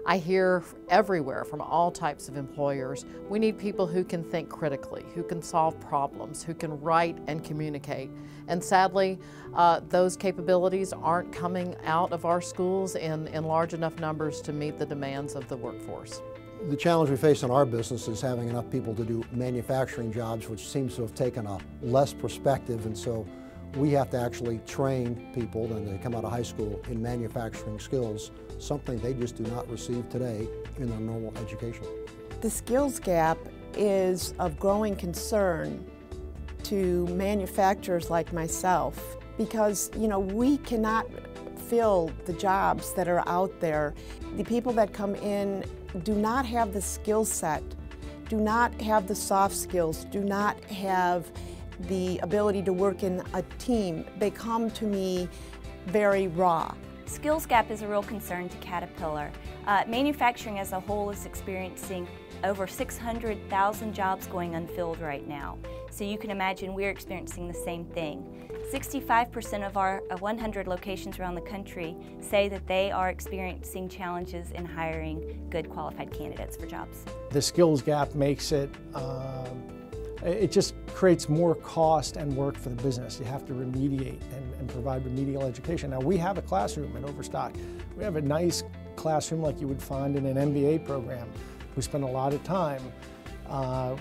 I hear everywhere from all types of employers, we need people who can think critically, who can solve problems, who can write and communicate. And sadly, those capabilities aren't coming out of our schools in large enough numbers to meet the demands of the workforce. The challenge we face in our business is having enough people to do manufacturing jobs, which seems to have taken a less perspective, and so we have to actually train people when they come out of high school in manufacturing skills, something they just do not receive today in their normal education. The skills gap is of growing concern to manufacturers like myself because, we cannot fill the jobs that are out there. The people that come in do not have the skill set, do not have the soft skills, do not have the ability to work in a team. They come to me very raw. Skills gap is a real concern to Caterpillar. Manufacturing as a whole is experiencing over 600,000 jobs going unfilled right now. So you can imagine we're experiencing the same thing. 65% of our 100 locations around the country say that they are experiencing challenges in hiring good qualified candidates for jobs. The skills gap makes it it just creates more cost and work for the business. You have to remediate and provide remedial education. Now we have a classroom at Overstock. We have a nice classroom like you would find in an MBA program. We spend a lot of time.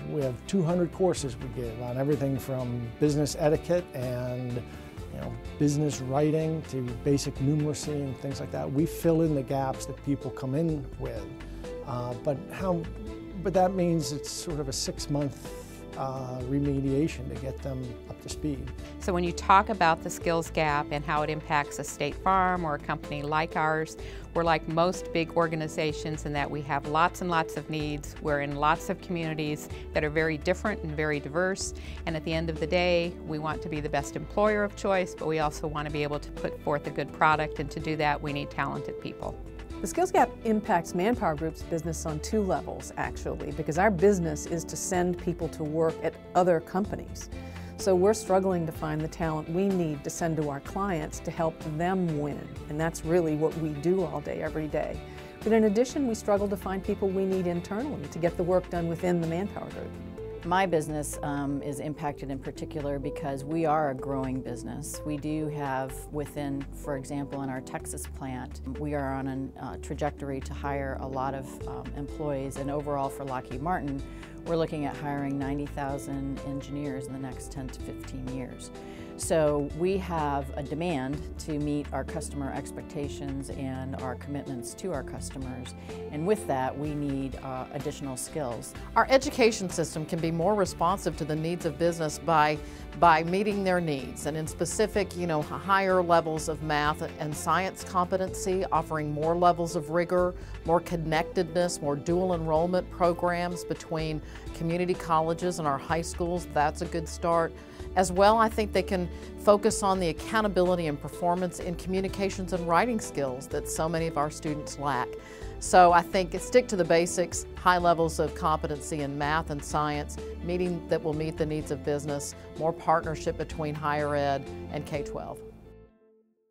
We have 200 courses we give on everything from business etiquette and business writing to basic numeracy and things like that. We fill in the gaps that people come in with. But that means it's sort of a 6-month remediation to get them up to speed. So when you talk about the skills gap and how it impacts a State Farm or a company like ours, we're like most big organizations in that we have lots and lots of needs. We're in lots of communities that are very different and very diverse, and at the end of the day, we want to be the best employer of choice, but we also want to be able to put forth a good product, and to do that, we need talented people. The skills gap impacts ManpowerGroup's business on 2 levels, actually, because our business is to send people to work at other companies. So we're struggling to find the talent we need to send to our clients to help them win, and that's really what we do all day, every day. But in addition, we struggle to find people we need internally to get the work done within the ManpowerGroup. My business is impacted in particular because we are a growing business. We do have within, for example, in our Texas plant, we are on a trajectory to hire a lot of employees, and overall for Lockheed Martin, we're looking at hiring 90,000 engineers in the next 10 to 15 years. So we have a demand to meet our customer expectations and our commitments to our customers, and with that we need additional skills. Our education system can be more responsive to the needs of business by meeting their needs, and in specific, higher levels of math and science competency, offering more levels of rigor, more connectedness, more dual enrollment programs between community colleges and our high schools. That's a good start. As well, I think they can focus on the accountability and performance in communications and writing skills that so many of our students lack. So I think stick to the basics, high levels of competency in math and science, that will meet the needs of business, more partnership between higher ed and K-12.